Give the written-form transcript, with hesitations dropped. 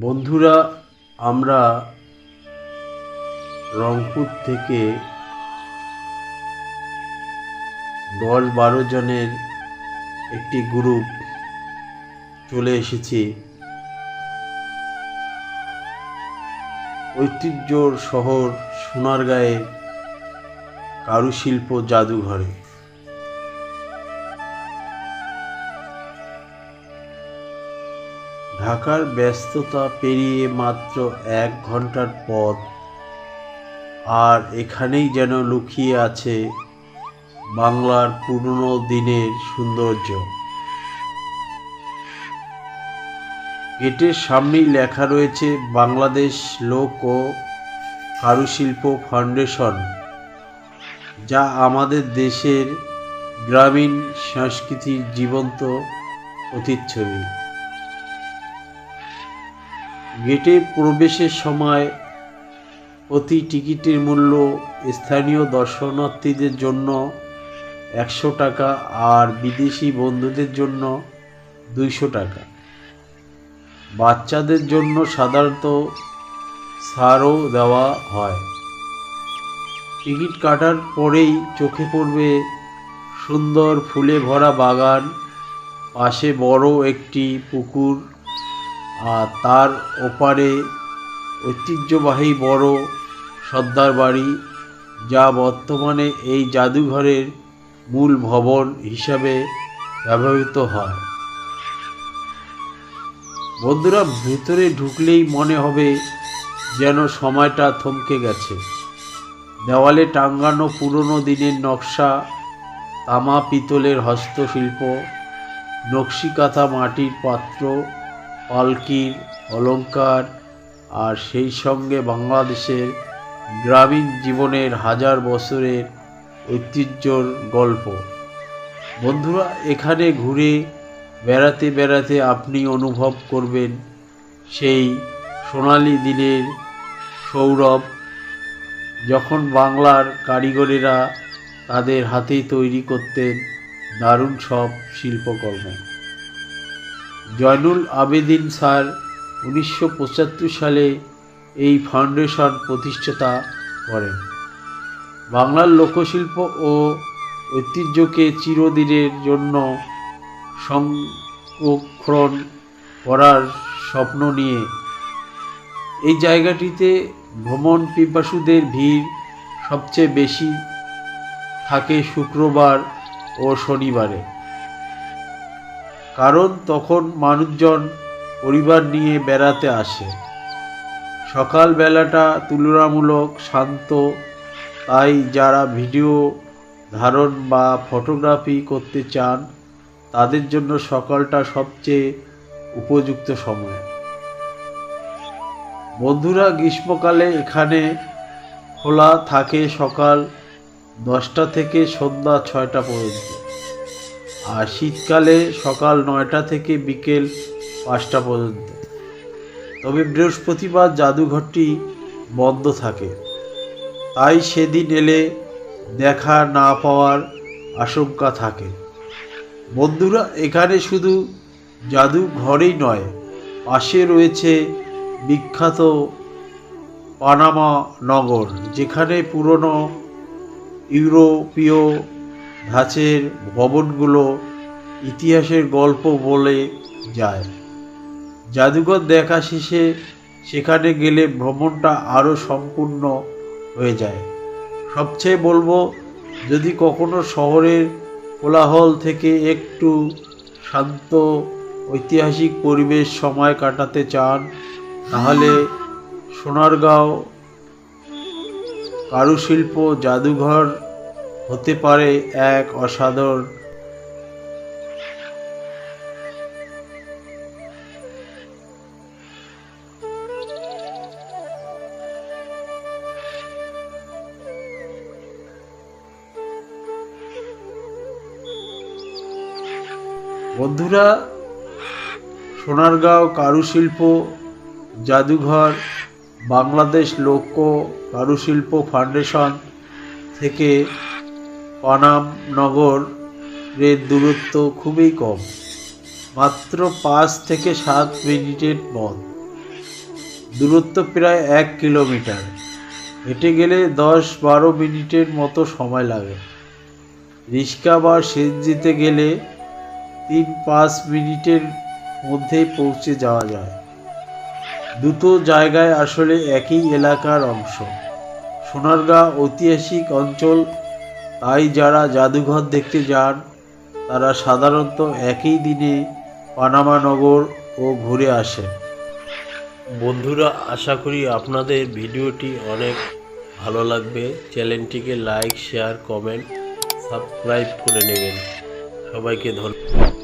বন্ধুরা, আমরা রংপুর থেকে 10-12 জনের একটি গ্রুপ চলে এসেছি ঐতিহ্যর শহর সোনারগাঁয়ের কারুশিল্প জাদুঘরে। ঢাকার ব্যস্ততা পেরিয়ে মাত্র 1 ঘন্টার পথ, আর এখানেই যেন লুকিয়ে আছে বাংলার পুরনো দিনের সৌন্দর্য। গেটের সামনেই লেখা রয়েছে বাংলাদেশ লোক ও কারুশিল্প ফাউন্ডেশন, যা আমাদের দেশের গ্রামীণ সংস্কৃতির জীবন্ত প্রতিচ্ছবি। গেটে প্রবেশের সময় প্রতি টিকিটের মূল্য স্থানীয় দর্শনার্থীদের জন্য 100 টাকা আর বিদেশি বন্ধুদের জন্য 200 টাকা। বাচ্চাদের জন্য সাধারণত ছাড়ও দেওয়া হয়। টিকিট কাটার পরেই চোখে পড়বে সুন্দর ফুলে ভরা বাগান, পাশে বড় একটি পুকুর, আর তার ওপারে ঐতিহ্যবাহী বড় সর্দার বাড়ি, যা বর্তমানে এই জাদুঘরের মূল ভবন হিসাবে ব্যবহৃত হয়। বন্ধুরা, ভেতরে ঢুকলেই মনে হবে যেন সময়টা থমকে গেছে। দেওয়ালে টাঙ্গানো পুরনো দিনের নকশা, তামা পিতলের হস্তশিল্প, নকশি কাঁথা মাটির পাত্র, পালকির অলঙ্কার, আর সেই সঙ্গে বাংলাদেশের গ্রামীণ জীবনের হাজার বছরের ঐতিহ্যর গল্প। বন্ধুরা, এখানে ঘুরে বেড়াতে বেড়াতে আপনি অনুভব করবেন সেই সোনালি দিনের সৌরভ, যখন বাংলার কারিগরেরা তাদের হাতেই তৈরি করতেন দারুণ সব শিল্পকর্ম। জয়নুল আবেদিন স্যার 1975 সালে এই ফাউন্ডেশন প্রতিষ্ঠাতা করেন। বাংলার লোকশিল্প ও ঐতিহ্যকে চিরদিনের জন্য সংরক্ষণ করার স্বপ্ন নিয়ে। এই জায়গাটিতে ভ্রমণ পিপাসুদের ভিড় সবচেয়ে বেশি থাকে শুক্রবার ও শনিবারে, কারণ তখন মানুষজন পরিবার নিয়ে বেড়াতে আসে। সকালবেলাটা তুলনামূলক শান্ত, তাই যারা ভিডিও ধারণ বা ফটোগ্রাফি করতে চান তাদের জন্য সকালটা সবচেয়ে উপযুক্ত সময়। বন্ধুরা, গ্রীষ্মকালে এখানে খোলা থাকে সকাল 10টা থেকে সন্ধ্যা 6টা পর্যন্ত, আর শীতকালে সকাল 9টা থেকে বিকেল 5টা পর্যন্ত। তবে বৃহস্পতিবার জাদুঘরটি বন্ধ থাকে, তাই সেদিন এলে দেখা না পাওয়ার আশঙ্কা থাকে। বন্ধুরা, এখানে শুধু জাদুঘরই নয়, পাশে রয়েছে বিখ্যাত পানামা নগর, যেখানে পুরনো ইউরোপীয় ধাঁচের ভবনগুলো ইতিহাসের গল্প বলে যায়। জাদুঘর দেখা শেষে সেখানে গেলে ভ্রমণটা আরও সম্পূর্ণ হয়ে যায়। সবচেয়ে বলবো, যদি কখনো শহরের কোলাহল থেকে একটু শান্ত ঐতিহাসিক পরিবেশ সময় কাটাতে চান, তাহলে সোনারগাঁও কারুশিল্প জাদুঘর হতে পারে এক অসাধারণ বন্ধুরা, সোনারগাঁও কারুশিল্প জাদুঘর বাংলাদেশ লোক কারুশিল্প ফাউন্ডেশন থেকে পানাম নগরের দূরত্ব খুবই কম, মাত্র 5 থেকে 7 মিনিটের পথ। দূরত্ব প্রায় 1 কিলোমিটার। হেঁটে গেলে 10-12 মিনিটের মতো সময় লাগে। রিক্সা বা সিএনজিতে গেলে 3-5 মিনিটের মধ্যেই পৌঁছে যাওয়া যায়। দুটো জায়গায় আসলে একই এলাকার অংশ। সোনারগাঁ ঐতিহাসিক অঞ্চল, তাই যারা জাদুঘর দেখতে যান তারা সাধারণত একই দিনে পানামা নগর ও ঘুরে আসেন। বন্ধুরা, আশা করি আপনাদের ভিডিওটি অনেক ভালো লাগবে। চ্যানেলটিকে লাইক, শেয়ার, কমেন্ট, সাবস্ক্রাইব করে নেবেন। সবাইকে ধন্যবাদ।